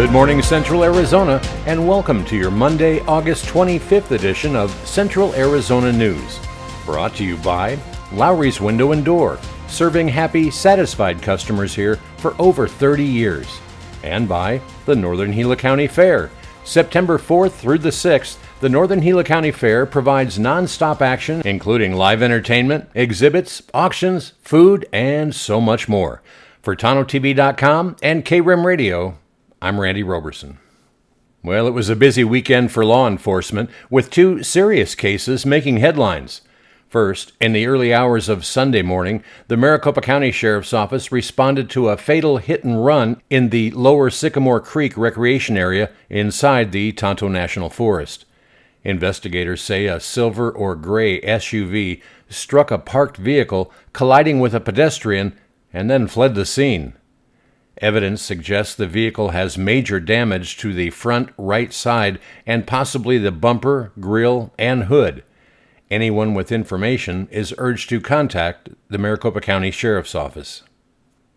Good morning, Central Arizona, and welcome to your Monday, August 25th edition of Central Arizona News. Brought to you by Lowry's Window and Door, serving happy, satisfied customers here for over 30 years. And by the Northern Gila County Fair. September 4th through the 6th, the Northern Gila County Fair provides non-stop action, including live entertainment, exhibits, auctions, food, and so much more. For Tonto-TV.com and KRIM Radio, I'm Randy Roberson. Well, it was a busy weekend for law enforcement, with two serious cases making headlines. First, in the early hours of Sunday morning, the Maricopa County Sheriff's Office responded to a fatal hit-and-run in the lower Sycamore Creek Recreation Area inside the Tonto National Forest. Investigators say a silver or gray SUV struck a parked vehicle, colliding with a pedestrian, and then fled the scene. Evidence suggests the vehicle has major damage to the front right side and possibly the bumper, grille, and hood. Anyone with information is urged to contact the Maricopa County Sheriff's Office.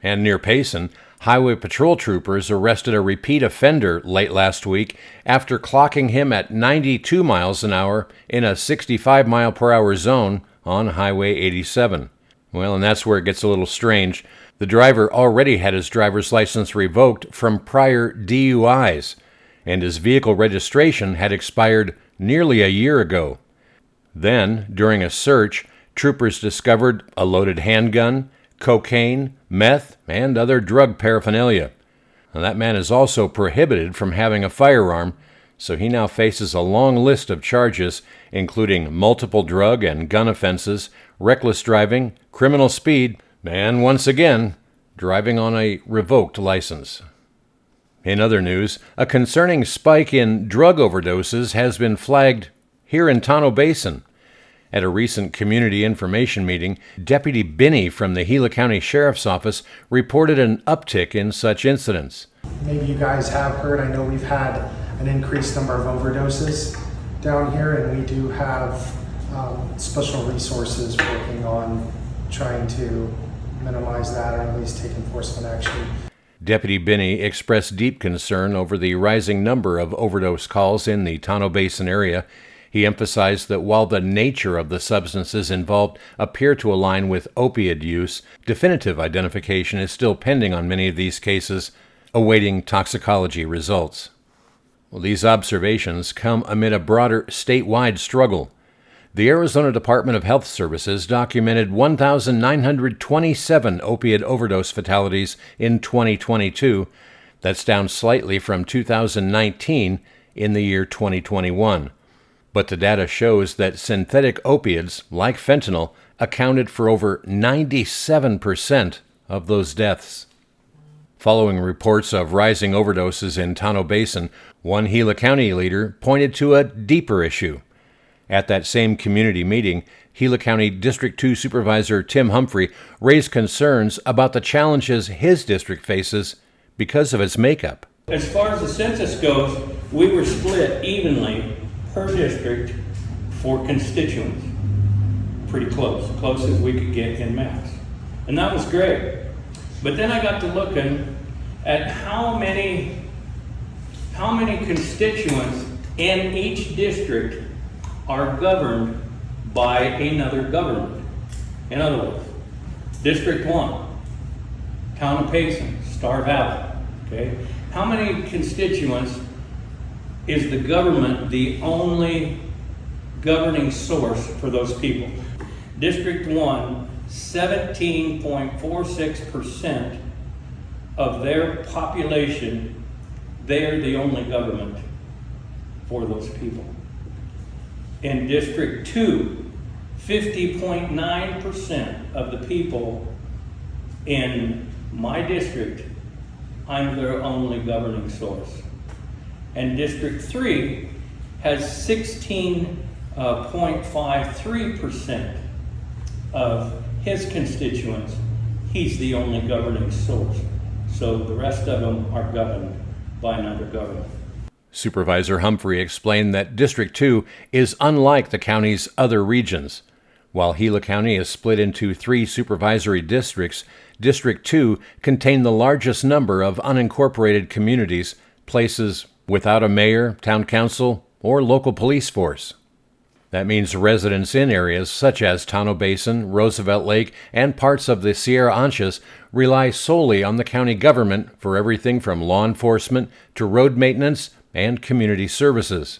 And near Payson, Highway Patrol troopers arrested a repeat offender late last week after clocking him at 92 miles an hour in a 65-mile-per-hour zone on Highway 87. Well, and that's where it gets a little strange. The driver already had his driver's license revoked from prior DUIs, and his vehicle registration had expired nearly a year ago. Then, during a search, troopers discovered a loaded handgun, cocaine, meth, and other drug paraphernalia. Now, that man is also prohibited from having a firearm, so he now faces a long list of charges, including multiple drug and gun offenses, reckless driving, criminal speed, and once again, driving on a revoked license. In other news, a concerning spike in drug overdoses has been flagged here in Tonto Basin. At a recent community information meeting, Deputy Binney from the Gila County Sheriff's Office reported an uptick in such incidents. Maybe you guys have heard, I know we've had an increased number of overdoses down here, and we do have special resources working on trying to minimize that or at least take enforcement action. Deputy Binney expressed deep concern over the rising number of overdose calls in the Tonto Basin area. He emphasized that while the nature of the substances involved appear to align with opioid use, definitive identification is still pending on many of these cases, awaiting toxicology results. Well, these observations come amid a broader statewide struggle. The Arizona Department of Health Services documented 1,927 opiate overdose fatalities in 2022. That's down slightly from 2019 in the year 2021. But the data shows that synthetic opiates, like fentanyl, accounted for over 97% of those deaths. Following reports of rising overdoses in Tonto Basin, one Gila County leader pointed to a deeper issue. At that same community meeting, Gila County District 2 Supervisor Tim Humphrey raised concerns about the challenges his district faces because of its makeup. As far as the census goes, we were split evenly per district for constituents. Pretty close as we could get in mass. And that was great. But then I got to looking at how many constituents in each district are governed by another government. In other words, District 1, Town of Payson, Star Valley, okay? How many constituents is the government the only governing source for those people? District 1, 17.46% of their population, they're the only government for those people. In District 2, 50.9% of the people in my district, I'm their only governing source. And District 3 has 16.53% of his constituents. He's the only governing source. So the rest of them are governed by another government. Supervisor Humphrey explained that District 2 is unlike the county's other regions. While Gila County is split into 3 supervisory districts, District 2 contained the largest number of unincorporated communities, places without a mayor, town council, or local police force. That means residents in areas such as Tonto Basin, Roosevelt Lake, and parts of the Sierra Anchas rely solely on the county government for everything from law enforcement to road maintenance and community services.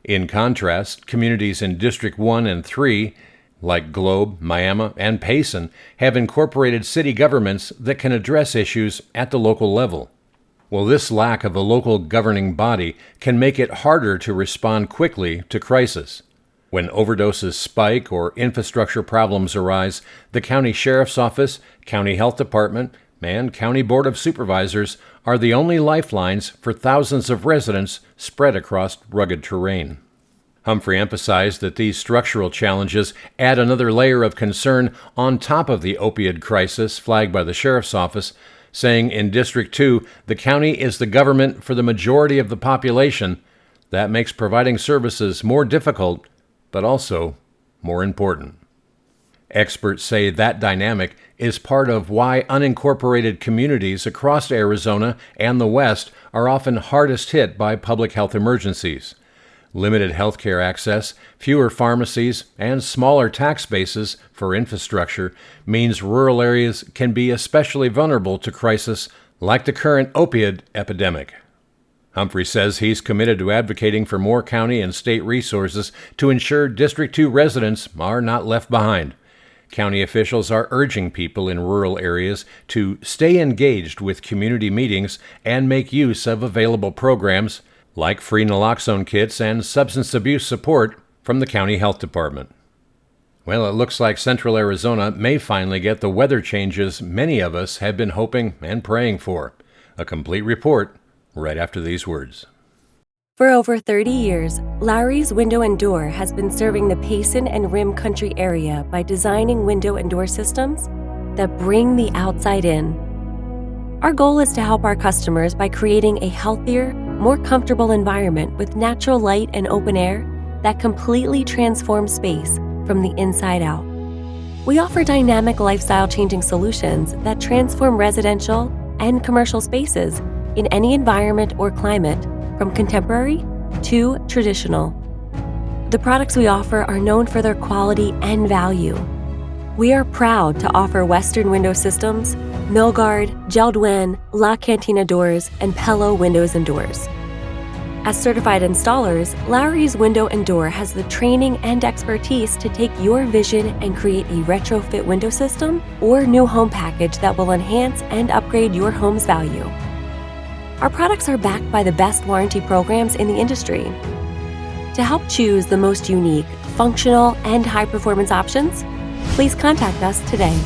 In contrast, communities in District 1 and 3, like Globe, Miami, and Payson, have incorporated city governments that can address issues at the local level. Well, this lack of a local governing body can make it harder to respond quickly to crisis. When overdoses spike or infrastructure problems arise, the county sheriff's office, county health department, and county board of supervisors are the only lifelines for thousands of residents spread across rugged terrain. Humphrey emphasized that these structural challenges add another layer of concern on top of the opioid crisis flagged by the sheriff's office, saying in District 2, the county is the government for the majority of the population. That makes providing services more difficult, but also more important. Experts say that dynamic is part of why unincorporated communities across Arizona and the West are often hardest hit by public health emergencies. Limited healthcare access, fewer pharmacies, and smaller tax bases for infrastructure means rural areas can be especially vulnerable to crises like the current opioid epidemic. Humphrey says he's committed to advocating for more county and state resources to ensure District 2 residents are not left behind. County officials are urging people in rural areas to stay engaged with community meetings and make use of available programs like free naloxone kits and substance abuse support from the county health department. Well, it looks like Central Arizona may finally get the weather changes many of us have been hoping and praying for. A complete report right after these words. For over 30 years, Lowry's Window and Door has been serving the Payson and Rim Country area by designing window and door systems that bring the outside in. Our goal is to help our customers by creating a healthier, more comfortable environment with natural light and open air that completely transforms space from the inside out. We offer dynamic lifestyle-changing solutions that transform residential and commercial spaces in any environment or climate, from contemporary to traditional. The products we offer are known for their quality and value. We are proud to offer Western window systems, Milgard, Geldwin, La Cantina doors, and Pello windows and doors. As certified installers, Lowry's Window and Door has the training and expertise to take your vision and create a retrofit window system or new home package that will enhance and upgrade your home's value. Our products are backed by the best warranty programs in the industry. To help choose the most unique, functional, and high-performance options, please contact us today.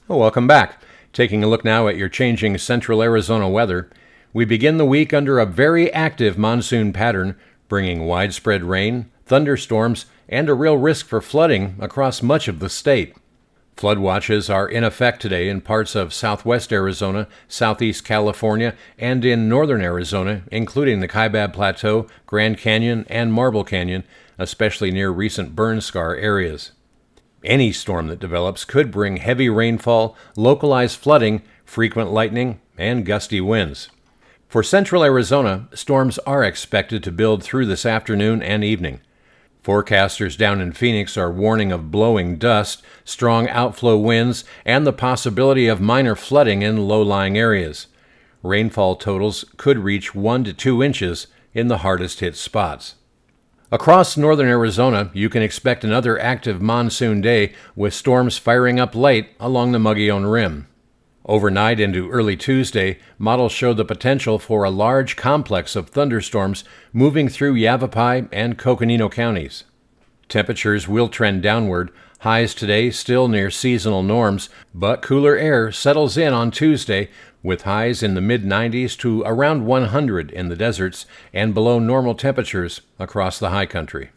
Well, welcome back. Taking a look now at your changing Central Arizona weather. We begin the week under a very active monsoon pattern, bringing widespread rain, thunderstorms, and a real risk for flooding across much of the state. Flood watches are in effect today in parts of southwest Arizona, southeast California, and in northern Arizona, including the Kaibab Plateau, Grand Canyon, and Marble Canyon, especially near recent burn scar areas. Any storm that develops could bring heavy rainfall, localized flooding, frequent lightning, and gusty winds. For central Arizona, storms are expected to build through this afternoon and evening. Forecasters down in Phoenix are warning of blowing dust, strong outflow winds, and the possibility of minor flooding in low-lying areas. Rainfall totals could reach 1 to 2 inches in the hardest hit spots. Across northern Arizona, you can expect another active monsoon day with storms firing up late along the Mogollon Rim. Overnight into early Tuesday, models show the potential for a large complex of thunderstorms moving through Yavapai and Coconino counties. Temperatures will trend downward. Highs today still near seasonal norms, but cooler air settles in on Tuesday with highs in the mid-90s to around 100 in the deserts and below normal temperatures across the high country.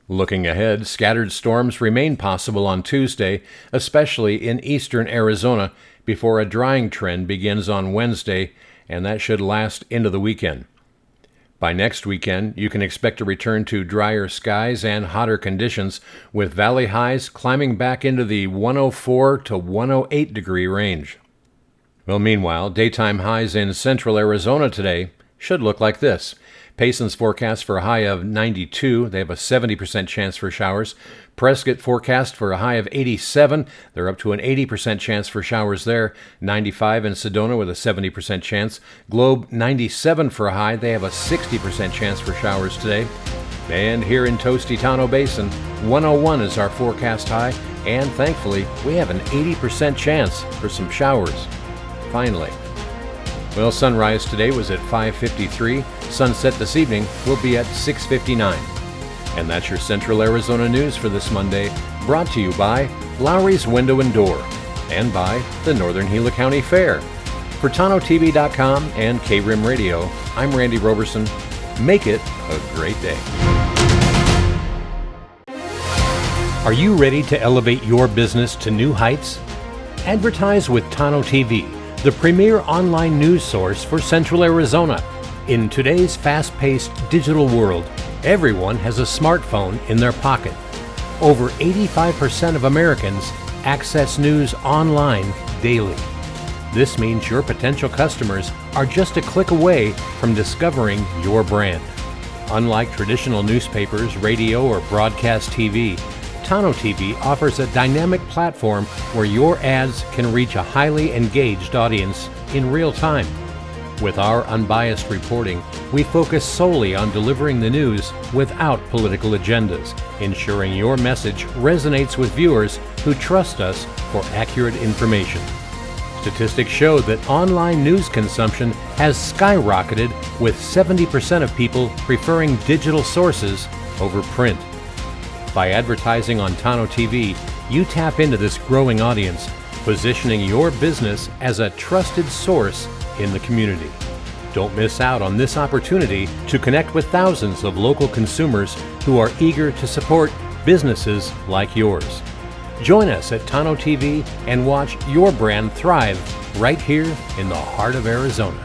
Looking ahead, scattered storms remain possible on Tuesday, especially in eastern Arizona, before a drying trend begins on Wednesday, and that should last into the weekend. By next weekend, you can expect a return to drier skies and hotter conditions, with valley highs climbing back into the 104 to 108 degree range. Well, meanwhile, daytime highs in central Arizona today should look like this. Payson's forecast for a high of 92. They have a 70% chance for showers. Prescott forecast for a high of 87. They're up to an 80% chance for showers there. 95 in Sedona with a 70% chance. Globe 97 for a high. They have a 60% chance for showers today. And here in toasty Tonto Basin, 101 is our forecast high. And thankfully, we have an 80% chance for some showers. Finally. Well, sunrise today was at 5:53. Sunset this evening will be at 6:59. And that's your Central Arizona news for this Monday, brought to you by Lowry's Window and Door and by the Northern Gila County Fair. For Tonto-TV.com and KRIM Radio, I'm Randy Roberson. Make it a great day. Are you ready to elevate your business to new heights? Advertise with Tonto-TV, the premier online news source for Central Arizona. In today's fast-paced digital world, everyone has a smartphone in their pocket. Over 85% of Americans access news online daily. This means your potential customers are just a click away from discovering your brand. Unlike traditional newspapers, radio, or broadcast TV, Tonto-TV offers a dynamic platform where your ads can reach a highly engaged audience in real time. With our unbiased reporting, we focus solely on delivering the news without political agendas, ensuring your message resonates with viewers who trust us for accurate information. Statistics show that online news consumption has skyrocketed, with 70% of people preferring digital sources over print. By advertising on Tonto-TV, you tap into this growing audience, positioning your business as a trusted source in the community. Don't miss out on this opportunity to connect with thousands of local consumers who are eager to support businesses like yours. Join us at Tonto-TV and watch your brand thrive right here in the heart of Arizona.